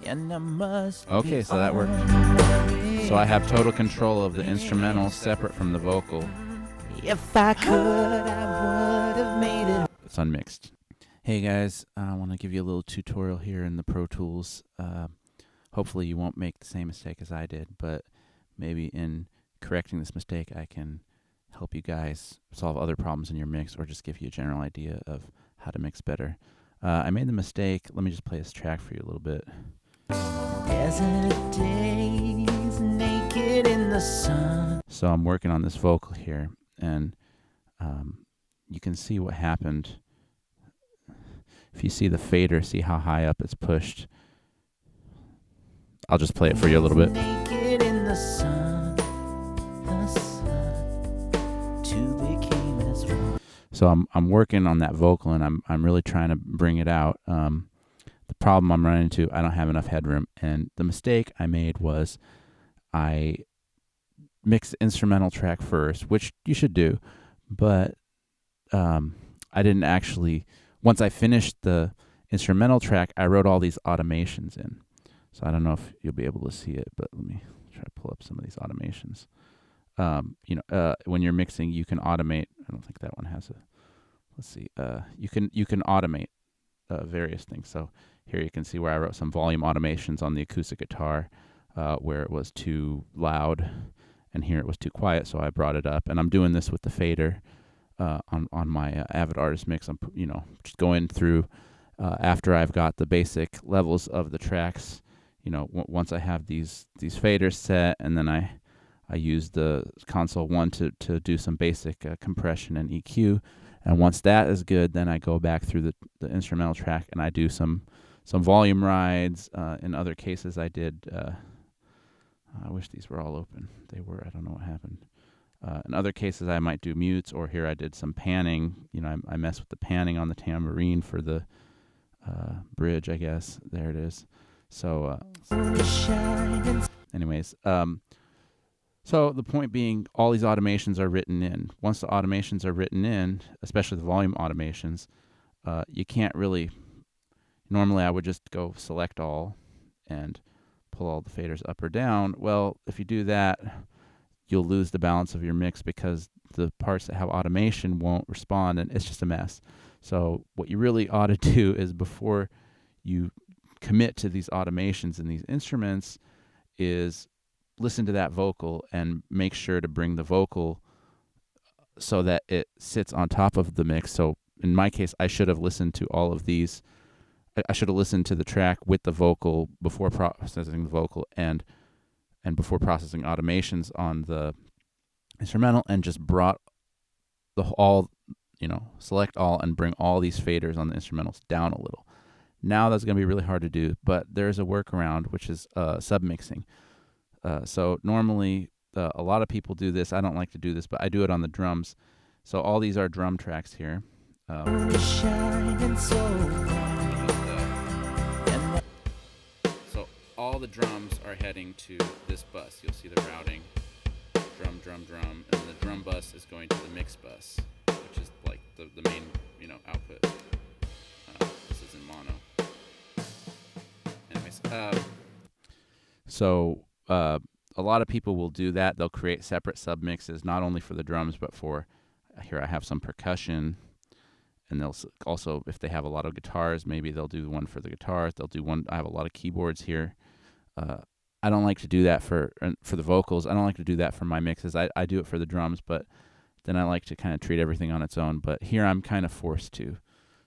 Okay, so that worked. So I have total control of the instrumental separate from the vocal. If I could, I would have made it. It's unmixed. Hey guys, I want to give you a little tutorial here in the Pro Tools. Hopefully you won't make the same mistake as I did, but maybe in correcting this mistake I can help you guys solve other problems in your mix or just give you a general idea of how to mix better. I made the mistake. Let me just play this track for you a little bit. Desert days, naked in the sun. So I'm working on this vocal here, and you can see what happened. If you see the fader, see how high up it's pushed. I'll just play it for you a little bit. Naked in the sun, two became as one. So I'm working on that vocal, and I'm really trying to bring it out. The problem I'm running into, I don't have enough headroom, and the mistake I made was I mixed the instrumental track first, which you should do, but I didn't actually. Once I finished the instrumental track, I wrote all these automations in. So I don't know if you'll be able to see it, but let me try to pull up some of these automations. When you're mixing, you can automate. I don't think that one has a. Let's see. You can automate various things. So here you can see where I wrote some volume automations on the acoustic guitar, where it was too loud, and here it was too quiet. So I brought it up, and I'm doing this with the fader on my Avid Artist mix. I'm just going through after I've got the basic levels of the tracks. Once I have these faders set, and then I use the console 1 to do some basic compression and EQ. And once that is good, then I go back through the instrumental track and I do some volume rides. In other cases, I did. I wish these were all open. They were. I don't know what happened. In other cases, I might do mutes, or here I did some panning. I mess with the panning on the tambourine for the bridge, I guess. There it is. So, anyways, so the point being, all these automations are written in. Once the automations are written in, especially the volume automations, you can't really. Normally, I would just go select all and pull all the faders up or down. Well, if you do that, you'll lose the balance of your mix because the parts that have automation won't respond, and it's just a mess. So what you really ought to do is, before you commit to these automations and these instruments, is listen to that vocal and make sure to bring the vocal so that it sits on top of the mix. So in my case, I should have listened to all of these. I should have listened to the track with the vocal before processing the vocal and before processing automations on the instrumental, and just brought select all and bring all these faders on the instrumentals down a little. Now that's going to be really hard to do, but there's a workaround, which is submixing. So normally a lot of people do this. I don't like to do this, but I do it on the drums. So all these are drum tracks here. So all the drums are heading to this bus. You'll see the routing, drum, drum, drum, and the drum bus is going to the mix bus, which is like the main output. This is in mono. Anyways, so a lot of people will do that. They'll create separate submixes, not only for the drums, but for, here I have some percussion, and they'll also, if they have a lot of guitars, maybe they'll do one for the guitars. They'll do one. I have a lot of keyboards here. I don't like to do that for the vocals. I don't like to do that for my mixes. I do it for the drums, but then I like to kind of treat everything on its own. But here I'm kind of forced to.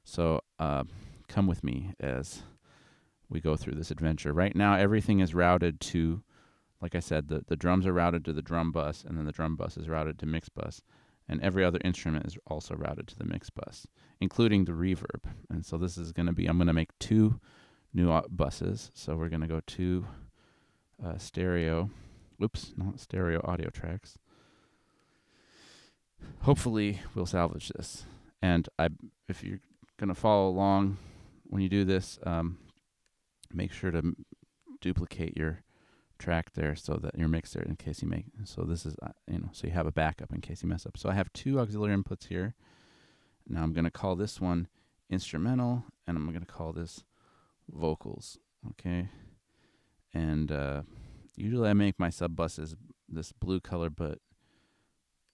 So come with me as we go through this adventure. Right now, everything is routed to, like I said, the drums are routed to the drum bus, and then the drum bus is routed to mix bus. And every other instrument is also routed to the mix bus, including the reverb. And so this is going to be, I'm going to make 2 new buses. So we're going to go to stereo. Oops, not stereo audio tracks. Hopefully we'll salvage this. And if you're going to follow along when you do this, make sure to duplicate your track there so that your mix there in case you make. So this is, so you have a backup in case you mess up. So I have 2 auxiliary inputs here. Now I'm going to call this one instrumental, and I'm going to call this vocals. Okay. And usually I make my sub buses this blue color, but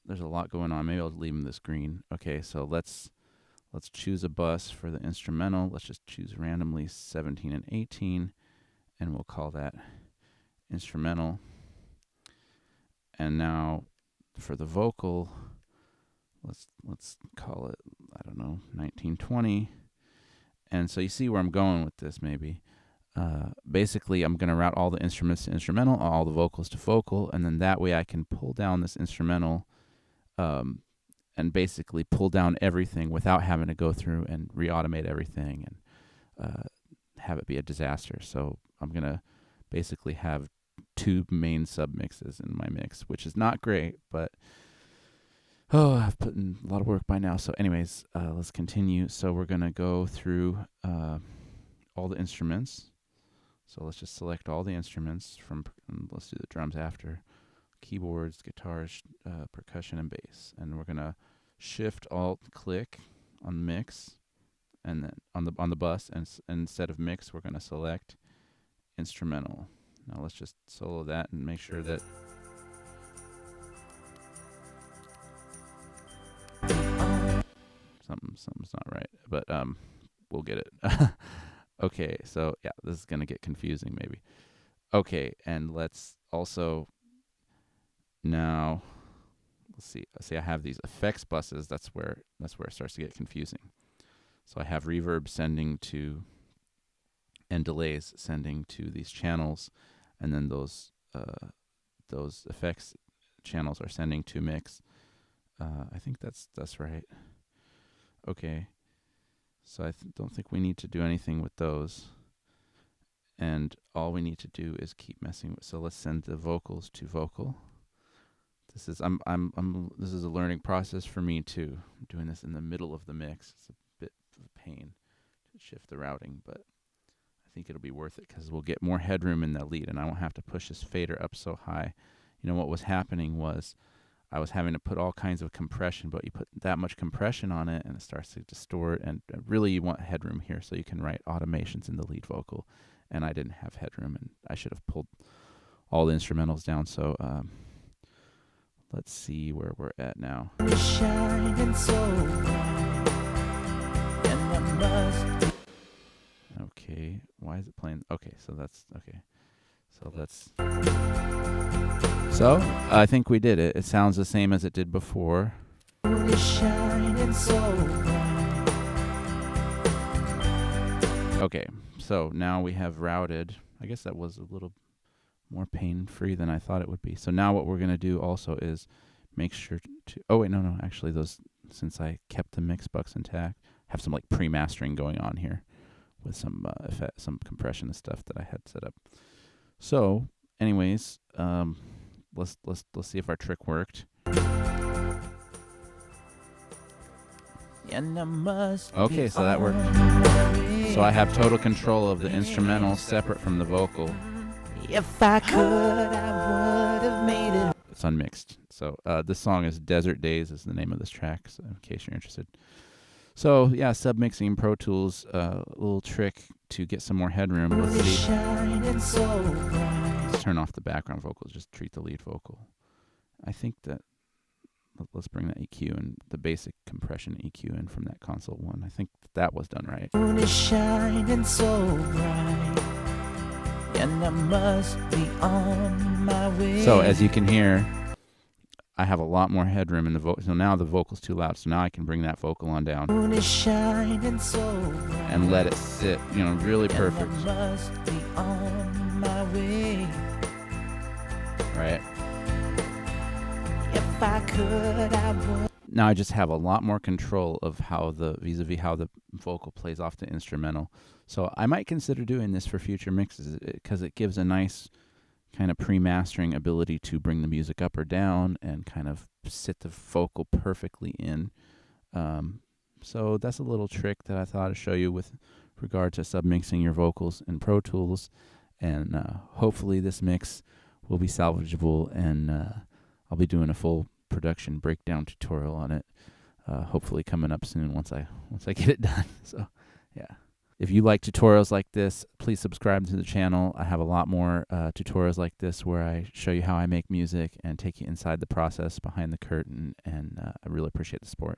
there's a lot going on. Maybe I'll leave them this green. Okay, so let's choose a bus for the instrumental. Let's just choose randomly 17 and 18, and we'll call that instrumental. And now for the vocal, let's call it, I don't know, 1920. And so you see where I'm going with this maybe. Basically, I'm going to route all the instruments to instrumental, all the vocals to vocal, and then that way I can pull down this instrumental and basically pull down everything without having to go through and re-automate everything and have it be a disaster. So I'm going to basically have 2 main submixes in my mix, which is not great, but I've put in a lot of work by now. So anyways, let's continue. So we're going to go through all the instruments. So let's just select all the instruments let's do the drums after. Keyboards, guitars, percussion, and bass. And we're going to shift alt click on mix, and then on the bus, and instead of mix, we're going to select instrumental. Now let's just solo that and make sure that something's not right, but we'll get it. Okay, so yeah, this is going to get confusing maybe. Okay, and let's also now let's see I have these effects buses. That's where it starts to get confusing. So I have reverb sending to and delays sending to these channels, and then those effects channels are sending to mix. I think that's right. Okay, so I don't think we need to do anything with those, and all we need to do is keep messing with. So let's send the vocals to vocal. This is this is a learning process for me too. I'm doing this in the middle of the mix. It's a bit of a pain to shift the routing, but I think it'll be worth it because we'll get more headroom in the lead, and I won't have to push this fader up so high. You know what was happening was I was having to put all kinds of compression, but you put that much compression on it and it starts to distort, and really you want headroom here so you can write automations in the lead vocal, and I didn't have headroom, and I should have pulled all the instrumentals down. So let's see where we're at now. Okay, why is it playing? Okay, so that's okay. So let's. So I think we did it. It sounds the same as it did before. Okay, so now we have routed. I guess that was a little more pain-free than I thought it would be. So now what we're going to do also is make sure to... Oh, wait, no. Actually, since I kept the mix bucks intact, have some like pre-mastering going on here with some effect, some compression and stuff that I had set up. So, anyways, let's see if our trick worked. Okay, so that worked. So I have total control of the instrumental separate from the vocal. If I could, I would have made it. It's unmixed. So this song is Desert Days is the name of this track, so in case you're interested. So yeah, submixing Pro Tools, a little trick to get some more headroom. Let's see. Let's turn off the background vocals, just treat the lead vocal. I think that, let's bring that EQ and the basic compression EQ in from that console one. I think that was done right. Moon is shining so bright, and I must be on my way. So as you can hear, I have a lot more headroom in the vocal. So now the vocal's too loud. So now I can bring that vocal on down Moon is shining so bright, and let it sit, really perfect. And I must be on my way. Right. If I could, I would. Now I just have a lot more control of how vis-a-vis how the vocal plays off the instrumental. So I might consider doing this for future mixes because it gives a nice kind of pre-mastering ability to bring the music up or down and kind of sit the vocal perfectly in. So that's a little trick that I thought I'd show you with regard to submixing your vocals in Pro Tools. And hopefully this mix will be salvageable, and I'll be doing a full production breakdown tutorial on it, hopefully coming up soon once I get it done. So yeah. If you like tutorials like this, please subscribe to the channel. I have a lot more tutorials like this where I show you how I make music and take you inside the process behind the curtain, and I really appreciate the support.